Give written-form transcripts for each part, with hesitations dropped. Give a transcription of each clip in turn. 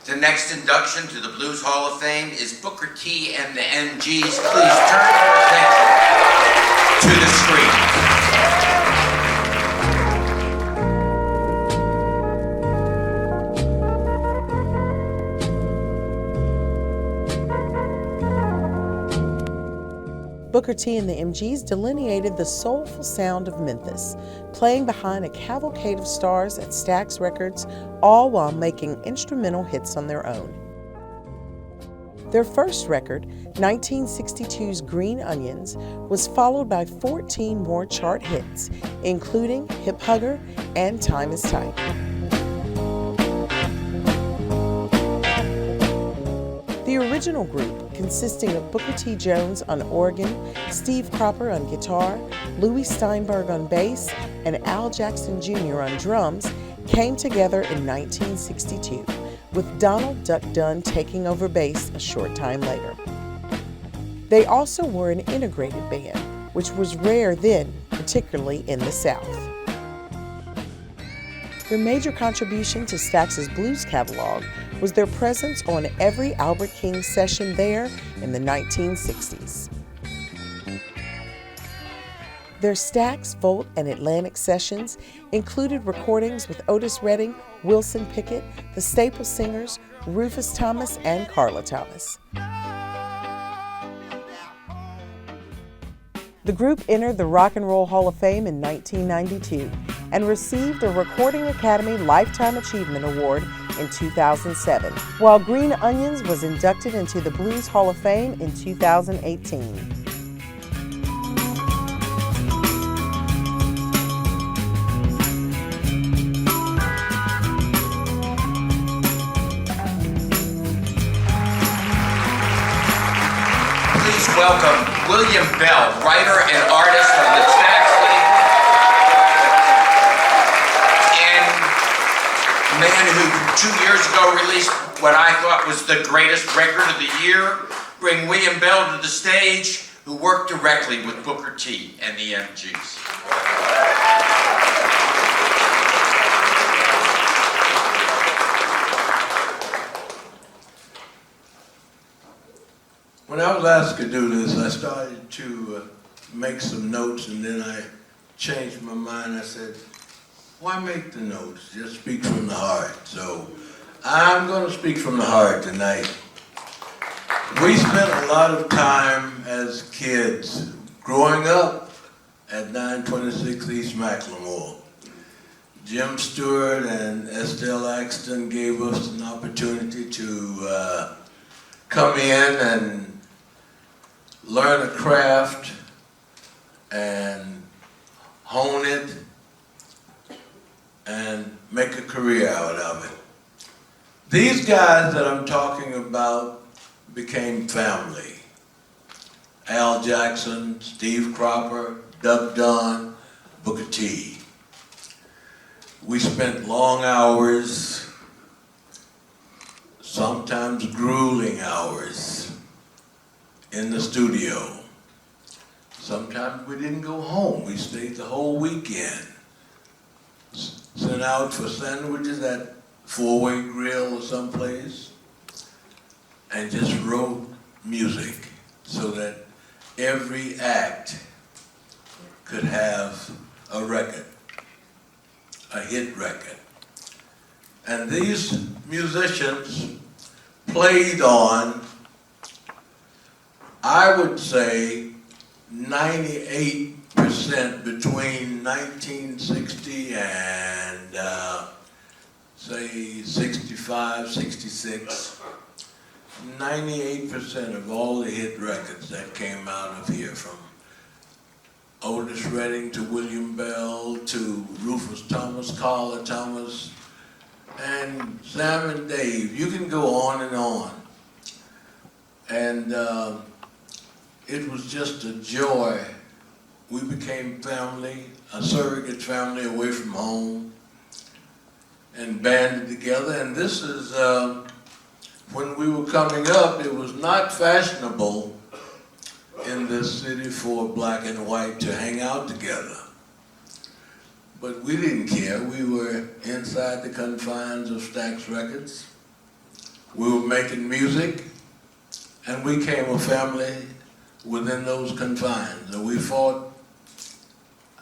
The next induction to the Blues Hall of Fame is Booker T and the MGs. Please turn your attention to the screen. Booker T and the MGs delineated the soulful sound of Memphis, playing behind a cavalcade of stars at Stax Records, all while making instrumental hits on their own. Their first record, 1962's Green Onions, was followed by 14 more chart hits, including Hip Hugger and Time is Tight. The original group, consisting of Booker T. Jones on organ, Steve Cropper on guitar, Lewie Steinberg on bass, and Al Jackson Jr. on drums, came together in 1962, with Donald "Duck" Dunn taking over bass a short time later. They also were an integrated band, which was rare then, particularly in the South. Their major contribution to Stax's blues catalog was their presence on every Albert King session there in the 1960s. Their Stax, Volt, and Atlantic sessions included recordings with Otis Redding, Wilson Pickett, the Staple Singers, Rufus Thomas, and Carla Thomas. The group entered the Rock and Roll Hall of Fame in 1992 and received a Recording Academy Lifetime Achievement Award in 2007, while Green Onions was inducted into the Blues Hall of Fame in 2018. Please welcome William Bell, writer and artist on the Stax label, and a man who 2 years ago released what I thought was the greatest record of the year. Bring William Bell to the stage, who worked directly with Booker T and the MGs. When I was asked to do this, I started to make some notes, and then I changed my mind. I said, why make the notes? Just speak from the heart. So I'm going to speak from the heart tonight. We spent a lot of time as kids growing up at 926 East McLemore. Jim Stewart and Estelle Axton gave us an opportunity to come in and learn a craft and hone it and make a career out of it. These guys that I'm talking about became family. Al Jackson, Steve Cropper, Dunn, Booker T. We spent long hours, sometimes grueling hours, in the studio. Sometimes we didn't go home. We stayed the whole weekend. Sent out for sandwiches at Four-Way Grill or someplace, and just wrote music so that every act could have a record, a hit record. And these musicians played on, I would say, 98% between 1960 and say 65, 66. 98% of all the hit records that came out of here, from Otis Redding to William Bell to Rufus Thomas, Carla Thomas, and Sam and Dave. You can go on and on. And it was just a joy. We became family, a surrogate family away from home, and banded together. And this is, when we were coming up, it was not fashionable in this city for black and white to hang out together. But we didn't care. We were inside the confines of Stax Records. We were making music, and we became a family within those confines. And we fought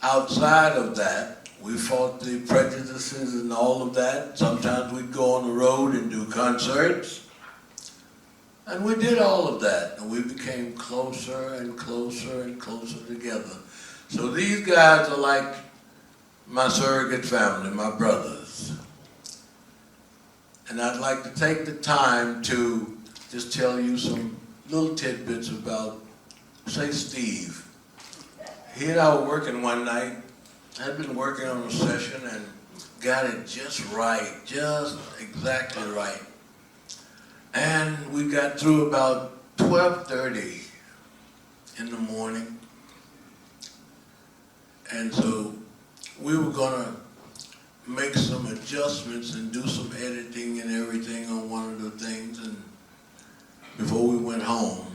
outside of that. We fought the prejudices and all of that. Sometimes we'd go on the road and do concerts. And we did all of that. And we became closer and closer and closer together. So these guys are like my surrogate family, my brothers. And I'd like to take the time to just tell you some little tidbits about, say, Steve. He and I were working one night. I'd been working on a session and got it just right, just exactly right. And we got through about 12:30 in the morning. And so we were gonna make some adjustments and do some editing and everything on one of the things and before we went home.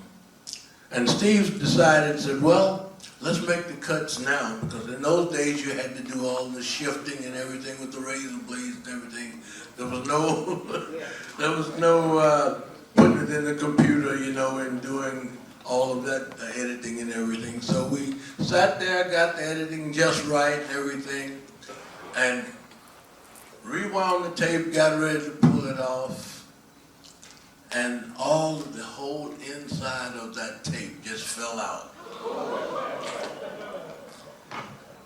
And Steve said, well, let's make the cuts now, because in those days you had to do all the shifting and everything with the razor blades and everything. There was no putting it in the computer, you know, and doing all of that editing and everything. So we sat there, got the editing just right and everything, and rewound the tape, got ready to pull it off, and the whole inside of that tape just fell out.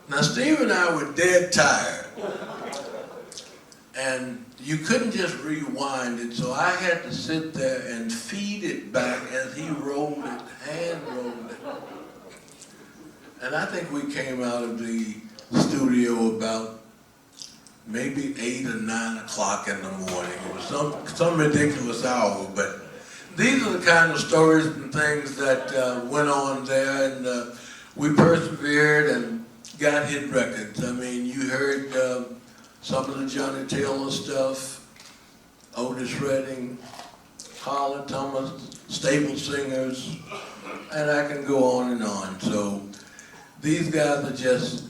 Now, Steve and I were dead tired, and you couldn't just rewind it, so I had to sit there and feed it back as he rolled it, hand rolled it. And I think we came out of the studio about maybe 8 or 9 o'clock in the morning. It was some ridiculous hour, but these are the kind of stories and things that went on there, and we persevered and got hit records. I mean, you heard some of the Johnny Taylor stuff, Otis Redding, Carla Thomas, staple singers, and I can go on and on. So these guys are just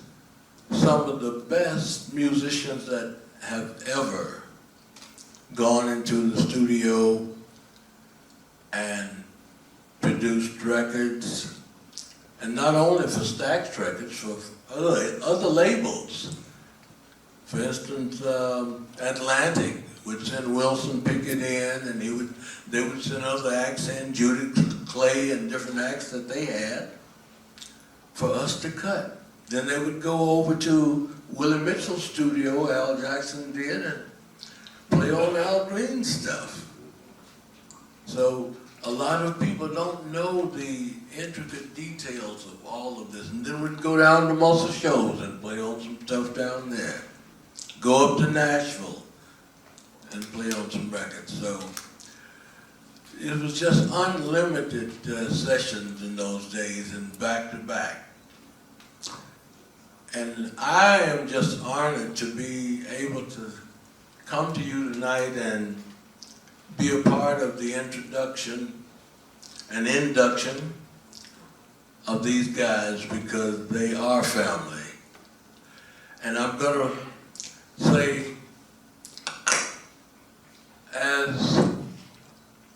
some of the best musicians that have ever gone into the studio and produced records, and not only for Stax Records, for other labels. For instance, Atlantic would send Wilson Pickett in, and they would send other acts in, Judith Clay and different acts that they had, for us to cut. Then they would go over to Willie Mitchell's studio, Al Jackson did, and play on Al Green's stuff. So a lot of people don't know the intricate details of all of this. And then we'd go down to Muscle Shoals and play on some stuff down there. Go up to Nashville and play on some records. So it was just unlimited sessions in those days and back to back. And I am just honored to be able to come to you tonight and be a part of the introduction and induction of these guys, because they are family. And I'm going to say, as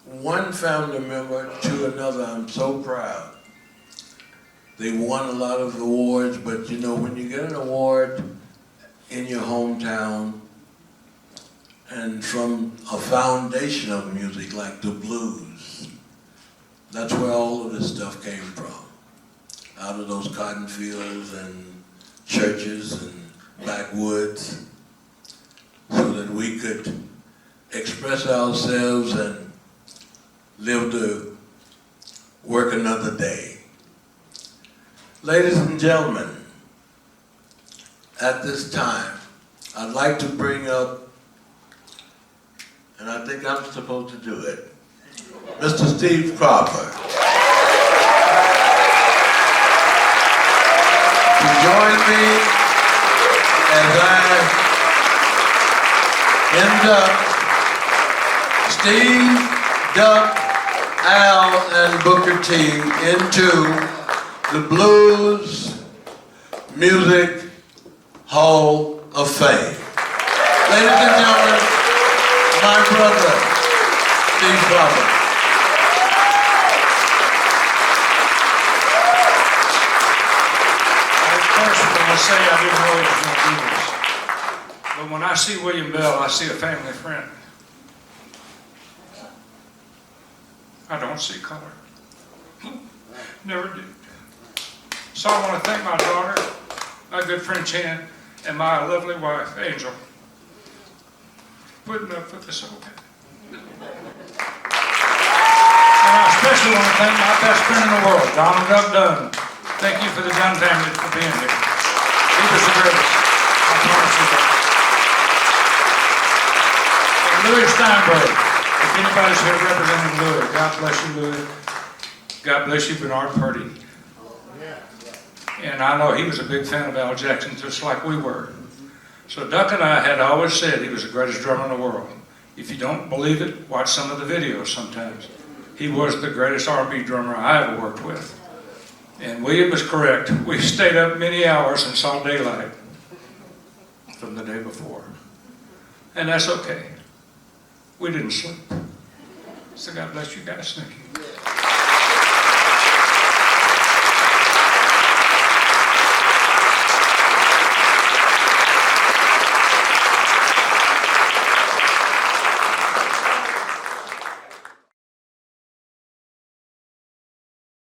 one family member to another, I'm so proud. They won a lot of awards, but you know, when you get an award in your hometown and from a foundation of music like the blues, that's where all of this stuff came from. Out of those cotton fields and churches and backwoods, so that we could express ourselves and live to work another day. Ladies and gentlemen, at this time, I'd like to bring up, and I think I'm supposed to do it, Mr. Steve Cropper. To join me as I induct Steve, Duck, Al, and Booker T into the Blues Music Hall of Fame. Ladies and gentlemen, my brother, Steve Cropper. At first, when I say I didn't know he was going to do this, but when I see William Bell, I see a family friend. I don't see color. Never did. So I want to thank my daughter, my good friend Chan, and my lovely wife, Angel, putting up with this whole thing. And I especially want to thank my best friend in the world, Dunn. Thank you for the Dunn family for being here. He was the greatest. I promise you that. And Lewie Steinberg, if anybody's here representing Lewie, God bless you, Lewie. God bless you, Bernard Purdy. And I know he was a big fan of Al Jackson, just like we were. So Duck and I had always said he was the greatest drummer in the world. If you don't believe it, watch some of the videos sometimes. He was the greatest R&B drummer I ever worked with. And William was correct. We stayed up many hours and saw daylight from the day before. And that's okay. We didn't sleep. So God bless you guys. Thank you.